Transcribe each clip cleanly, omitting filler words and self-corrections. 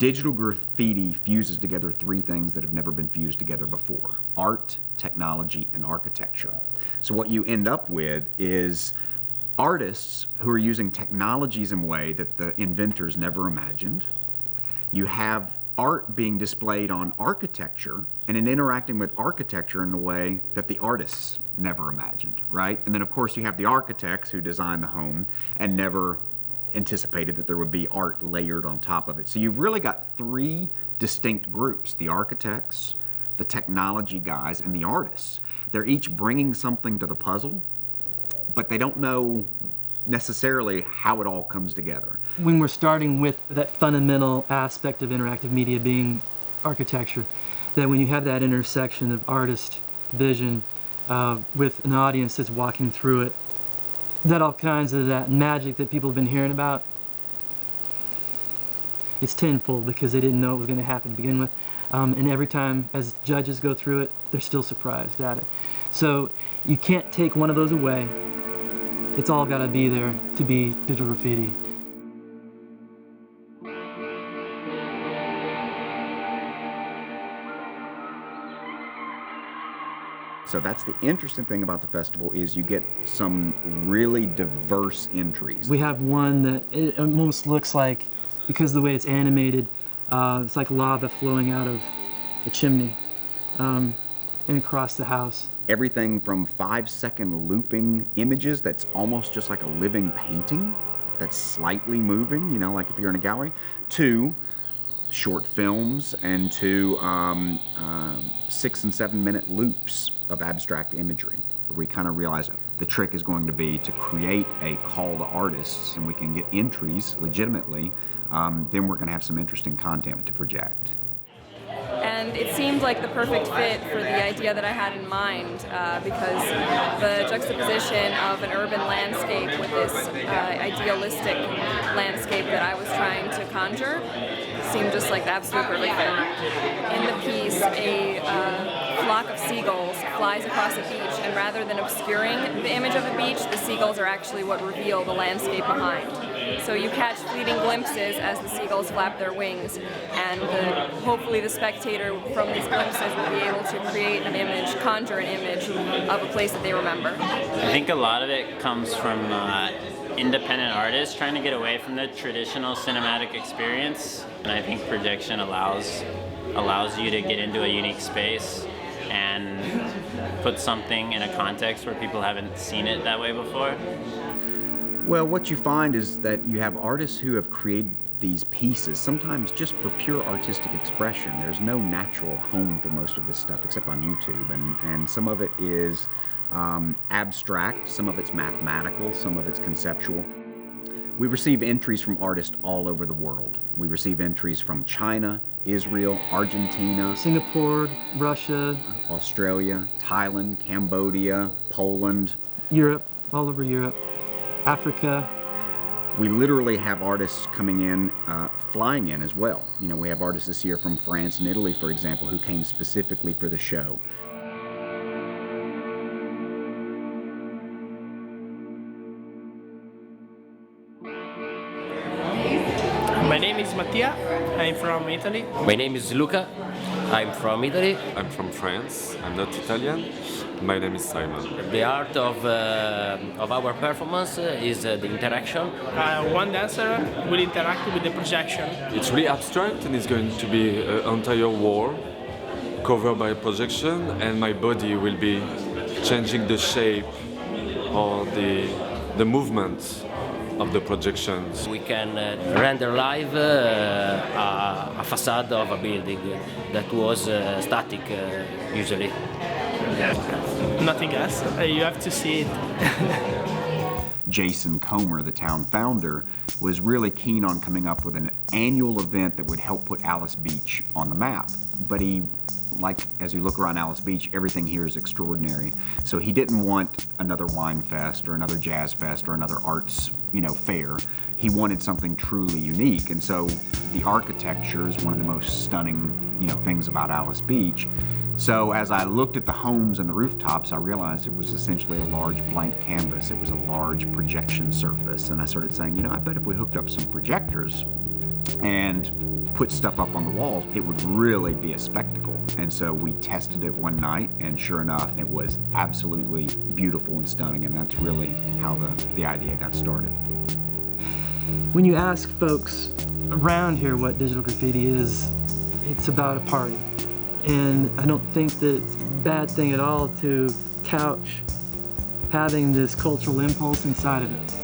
Digital graffiti fuses together three things that have never been fused together before: art, technology, and architecture. So what you end up with is artists who are using technologies in a way that the inventors never imagined. You have art being displayed on architecture and in interacting with architecture in a way that the artists never imagined, right? And then of course you have the architects who designed the home and never anticipated that there would be art layered on top of it. So you've really got three distinct groups: the architects, the technology guys, and the artists. They're each bringing something to the puzzle, but they don't know necessarily how it all comes together. When we're starting with that fundamental aspect of interactive media being architecture, that when you have that intersection of artist vision with an audience that's walking through it, that all kinds of that magic that people have been hearing about, it's tenfold because they didn't know it was going to happen to begin with. And every time as judges go through it, they're still surprised at it. So you can't take one of those away. It's all got to be there to be digital graffiti. So that's the interesting thing about the festival, is you get some really diverse entries. We have one that it almost looks like, because of the way it's animated, it's like lava flowing out of a chimney and across the house. Everything from 5-second looping images that's almost just like a living painting that's slightly moving, you know, like if you're in a gallery, to short films and to 6 and 7 minute loops of abstract imagery. We kind of realized the trick is going to be to create a call to artists, and we can get entries legitimately, then we're going to have some interesting content to project. And it seemed like the perfect fit for the idea that I had in mind, because the juxtaposition of an urban landscape with this idealistic landscape that I was trying to conjure seemed just like the absolute perfect fit. In the piece, a flock of seagulls flies across a beach, and rather than obscuring the image of the beach, the seagulls are actually what reveal the landscape behind. So you catch fleeting glimpses as the seagulls flap their wings, and hopefully the spectator from these glimpses will be able to create an image, conjure an image of a place that they remember. I think a lot of it comes from independent artists trying to get away from the traditional cinematic experience, and I think projection allows you to get into a unique space and put something in a context where people haven't seen it that way before. Well, what you find is that you have artists who have created these pieces, sometimes just for pure artistic expression. There's no natural home for most of this stuff except on YouTube, and some of it is abstract, some of it's mathematical, some of it's conceptual. We receive entries from artists all over the world. We receive entries from China, Israel, Argentina, Singapore, Russia, Australia, Thailand, Cambodia, Poland, Europe, all over Europe, Africa. We literally have artists coming in, flying in as well. You know, we have artists this year from France and Italy, for example, who came specifically for the show. My name is Mattia. I'm from Italy. My name is Luca. I'm from Italy. I'm from France. I'm not Italian. My name is Simon. The art of our performance is the interaction. One dancer will interact with the projection. It's really abstract, and it's going to be an entire wall covered by a projection, and my body will be changing the shape or the movement of the projections. We can render live a facade of a building that was static usually. Nothing else. You have to see it. Jason Comer, the town founder, was really keen on coming up with an annual event that would help put Alys Beach on the map. But he, like, as you look around Alys Beach, everything here is extraordinary. So he didn't want another wine fest or another jazz fest or another arts, fair. He wanted something truly unique. And so the architecture is one of the most stunning, things about Alys Beach. So as I looked at the homes and the rooftops, I realized it was essentially a large blank canvas. It was a large projection surface. And I started saying, I bet if we hooked up some projectors and put stuff up on the walls, it would really be a spectacle. And so we tested it one night, and sure enough, it was absolutely beautiful and stunning, and that's really how the idea got started. When you ask folks around here what digital graffiti is, it's about a party. And I don't think that it's a bad thing at all to couch having this cultural impulse inside of it.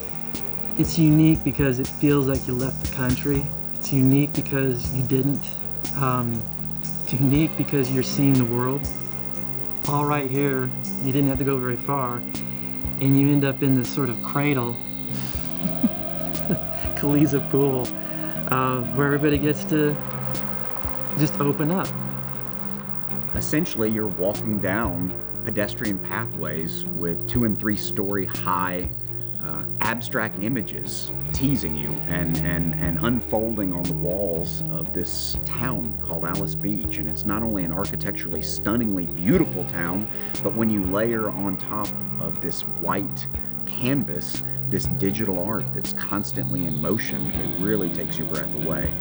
It's unique because it feels like you left the country. It's unique because you didn't. It's unique because you're seeing the world. All right here, you didn't have to go very far, and you end up in this sort of cradle, Kaliza pool, where everybody gets to just open up. Essentially, you're walking down pedestrian pathways with 2- and 3-story high abstract images teasing you and unfolding on the walls of this town called Alys Beach. And it's not only an architecturally stunningly beautiful town, but when you layer on top of this white canvas this digital art that's constantly in motion, it really takes your breath away.